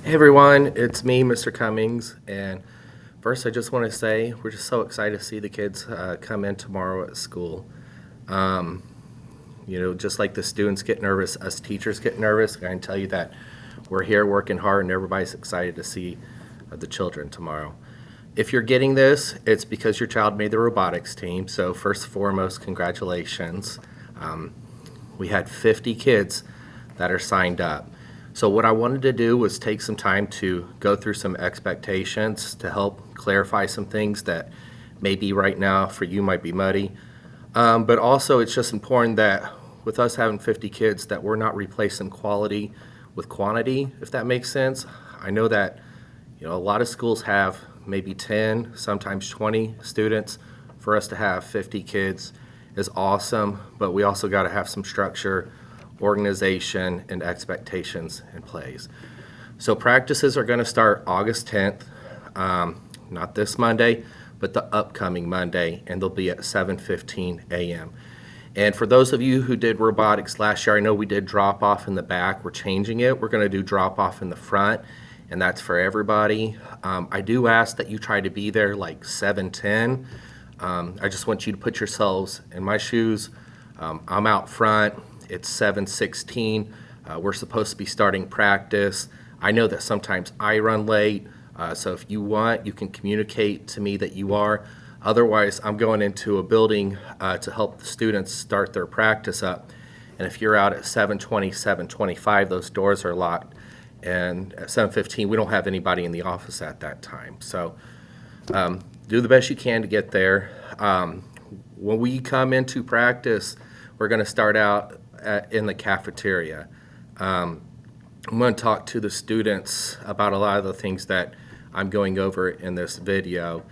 Hey everyone, it's me, Mr. Cummings, and first I just want to say we're just so excited to see the kids come in tomorrow at school. Um, just like the students get nervous, us teachers get nervous. I can tell you that we're here working hard and everybody's excited to see the children tomorrow. If you're getting this, it's because your child made the robotics team, so first and foremost, congratulations. Um, we had 50 kids that are signed up. So what I wanted to do was take some time to go through some expectations to help clarify some things that maybe right now for you might be muddy. But also it's just important that with us having 50 kids that we're not replacing quality with quantity, if that makes sense. I know that a lot of schools have maybe 10, sometimes 20 students. For us to have 50 kids is awesome, but we also got to have some structure, organization, and expectations in place. So practices are going to start August 10th, not this Monday, but the upcoming Monday, and they'll be at 7:15 a.m. And for those of you who did robotics last year, I know we did drop off in the back. We're changing it. We're going to do drop off in the front, and that's for everybody. I do ask that you try to be there like 7:10. I just want you to put yourselves in my shoes. I'm out front. It's 7:16. We're supposed to be starting practice. I know that sometimes I run late, so if you want, you can communicate to me that you are. Otherwise, I'm going into a building to help the students start their practice up. And if you're out at 7:20, 7:25, those doors are locked. And at 7:15, we don't have anybody in the office at that time. So do the best you can to get there. When we come into practice, we're going to start out in the cafeteria. I'm going to talk to the students about a lot of the things that I'm going over in this video.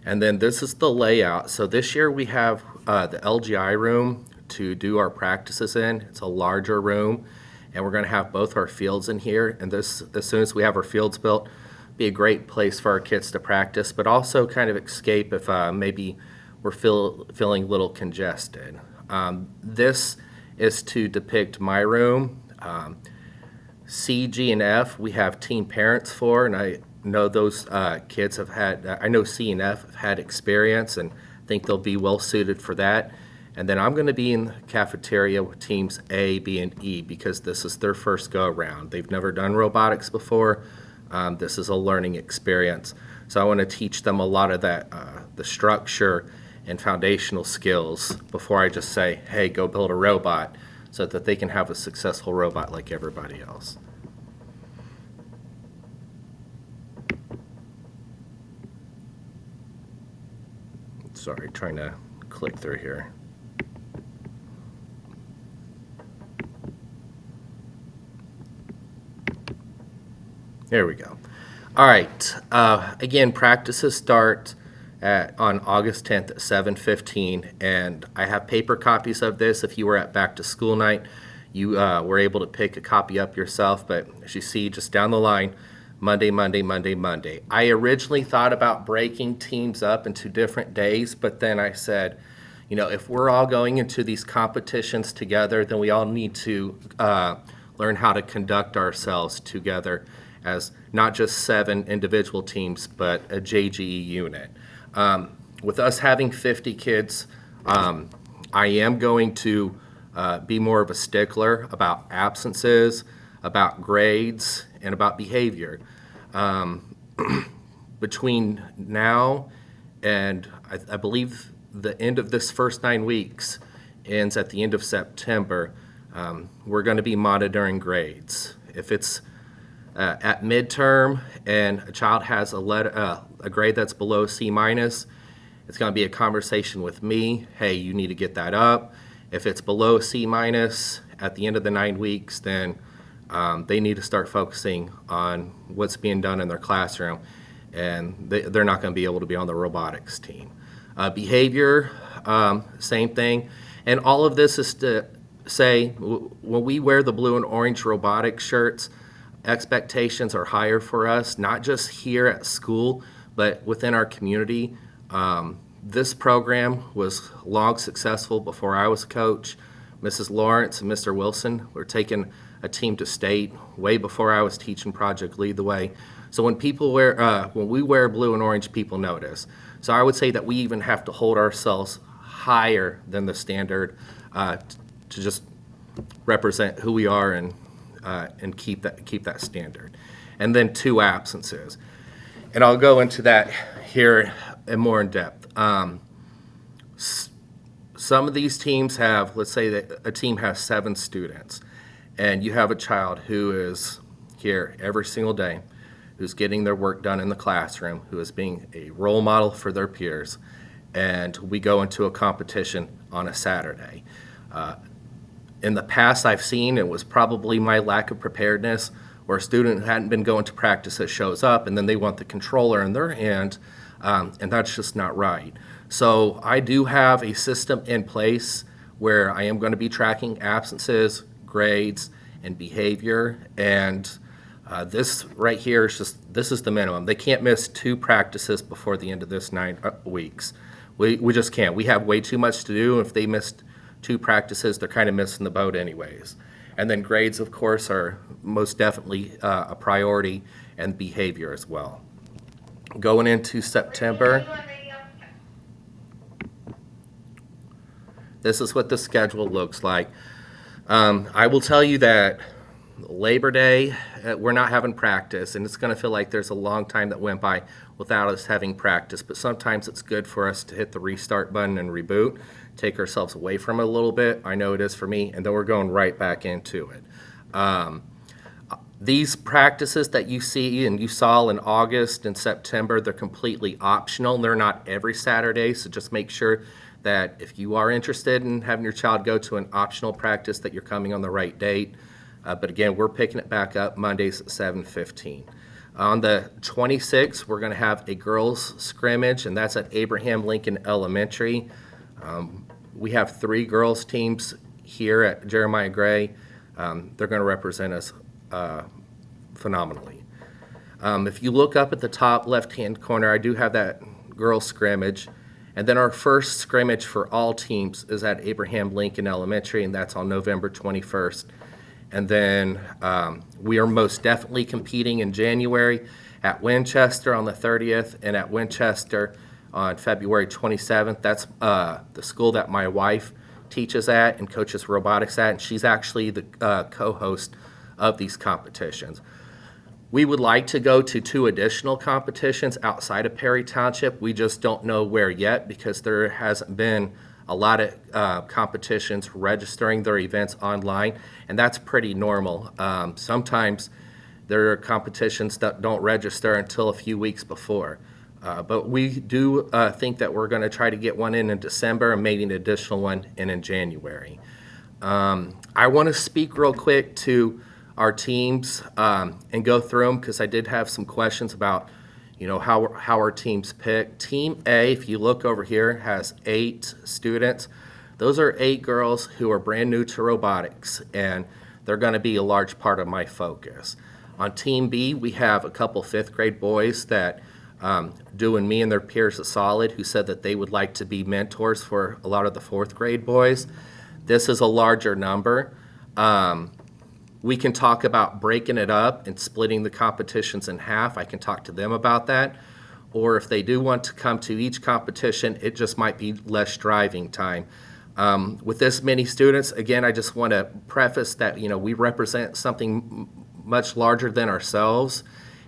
And then this is the layout. So this year we have the LGI room to do our practices in. It's a larger room, and we're going to have both our fields in here. And this, as soon as we have our fields built, be a great place for our kids to practice, but also kind of escape if maybe we're feeling a little congested. This is to depict my room. C, G, and F we have team parents for, and I know those kids have had, I know C and F have had experience and think they'll be well suited for that. And then I'm going to be in the cafeteria with teams A, B, and E because this is their first go around. They've never done robotics before. This is a learning experience. So I want to teach them a lot of that, the structure and foundational skills before I just say, hey, go build a robot, so that they can have a successful robot like everybody else. Sorry, trying to click through here. There we go. All right. Again, practices start on August 10th at 7:15, and I have paper copies of this. If you were at back to school night, you were able to pick a copy up yourself, but as you see just down the line, Monday, Monday, Monday, Monday. I originally thought about breaking teams up into different days, but then I said, if we're all going into these competitions together, then we all need to learn how to conduct ourselves together as not just 7 individual teams, but a JGE unit. With us having 50 kids, I am going to be more of a stickler about absences, about grades, and about behavior. Between now and I believe the end of this first 9 weeks ends at the end of September, we're going to be monitoring grades. If it's at midterm and a child has a grade that's below C minus, it's going to be a conversation with me. Hey, you need to get that up. If it's below C minus at the end of the 9 weeks, then they need to start focusing on what's being done in their classroom, and they're not going to be able to be on the robotics team. Behavior, same thing. And all of this is to say, when we wear the blue and orange robotics shirts, expectations are higher for us, not just here at school, but within our community. This program was long successful before I was a coach. Mrs. Lawrence and Mr. Wilson were taking a team to state way before I was teaching Project Lead the Way. So when we wear blue and orange, people notice. So I would say that we even have to hold ourselves higher than the standard to just represent who we are and keep that standard. And then 2 absences. And I'll go into that here and more in depth. Some of these teams have, let's say that a team has 7 students, and you have a child who is here every single day, who's getting their work done in the classroom, who is being a role model for their peers, and we go into a competition on a Saturday. In the past, I've seen, it was probably my lack of preparedness, where a student who hadn't been going to practice that shows up, and then they want the controller in their hand, and that's just not right. So I do have a system in place where I am going to be tracking absences, grades, and behavior, and this right here is this is the minimum. They can't miss 2 practices before the end of this 9 weeks. We just can't. We have way too much to do. If they missed 2 practices, they're kind of missing the boat anyways. And then grades, of course, are most definitely a priority, and behavior as well. Going into September, this is what the schedule looks like. I will tell you that Labor Day, we're not having practice, and it's going to feel like there's a long time that went by without us having practice, but sometimes it's good for us to hit the restart button and reboot, take ourselves away from it a little bit. I know it is for me, and then we're going right back into it. These practices that you see and you saw in August and September, they're completely optional. They're not every Saturday, so just make sure that if you are interested in having your child go to an optional practice, that you're coming on the right date. But again, we're picking it back up Mondays at 7:15. On the 26th, we're going to have a girls' scrimmage, and that's at Abraham Lincoln Elementary. We have 3 girls' teams here at Jeremiah Gray. They're going to represent us phenomenally. If you look up at the top left-hand corner, I do have that girls' scrimmage. And then our first scrimmage for all teams is at Abraham Lincoln Elementary, and that's on November 21st. And then we are most definitely competing in January at Winchester on the 30th and at Winchester on February 27th. That's the school that my wife teaches at and coaches robotics at, and she's actually the co-host of these competitions. We would like to go to 2 additional competitions outside of Perry Township. We just don't know where yet because there hasn't been a lot of competitions registering their events online, and that's pretty normal. Sometimes there are competitions that don't register until a few weeks before. But we do think that we're going to try to get one in December and maybe an additional one in January. I want to speak real quick to our teams and go through them because I did have some questions about, how our teams pick. Team A, if you look over here, has 8 students. Those are 8 girls who are brand new to robotics, and they're going to be a large part of my focus. On Team B, we have a couple 5th grade boys that doing me and their peers a solid who said that they would like to be mentors for a lot of the 4th grade boys. This is a larger number. We can talk about breaking it up and splitting the competitions in half. I can talk to them about that. Or if they do want to come to each competition, it just might be less driving time. With this many students, again, I just want to preface that, we represent something much larger than ourselves,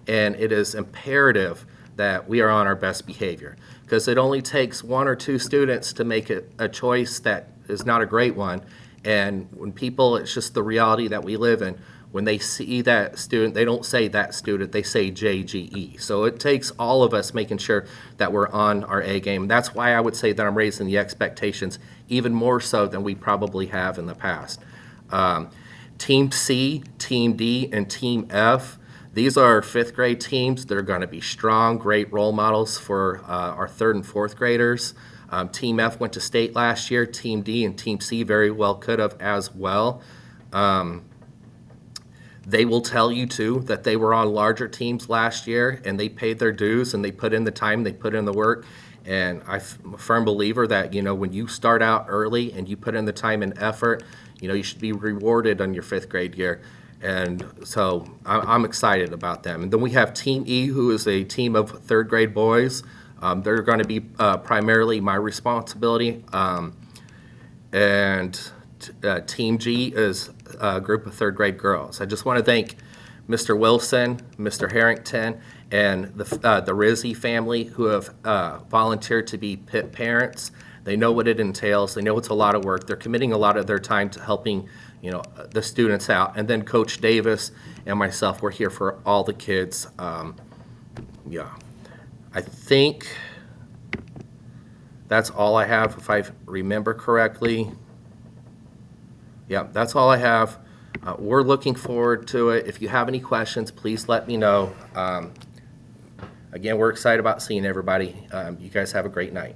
and it is imperative that we are on our best behavior because it only takes 1 or 2 students to make a choice that is not a great one. And when people, it's just the reality that we live in. When they see that student, they don't say that student, they say JGE. So it takes all of us making sure that we're on our A game. That's why I would say that I'm raising the expectations even more so than we probably have in the past. Team C, Team D, and Team F, these are 5th grade teams. They're going to be strong, great role models for our 3rd and 4th graders. Team F went to state last year. Team D and Team C very well could have as well. They will tell you, too, that they were on larger teams last year, and they paid their dues, and they put in the time, they put in the work. And I'm a firm believer that, when you start out early and you put in the time and effort, You should be rewarded on your 5th grade year. And so I'm excited about them. And then we have Team E, who is a team of 3rd grade boys. They're going to be primarily my responsibility. And Team G is a group of 3rd grade girls. I just want to thank Mr. Wilson, Mr. Harrington, and the Rizzi family who have volunteered to be parents. They know what it entails. They know it's a lot of work. They're committing a lot of their time to helping, the students out. And then Coach Davis and myself, we're here for all the kids. Yeah, I think that's all I have, if I remember correctly. Yeah, that's all I have. We're looking forward to it. If you have any questions, please let me know. Again, we're excited about seeing everybody. You guys have a great night.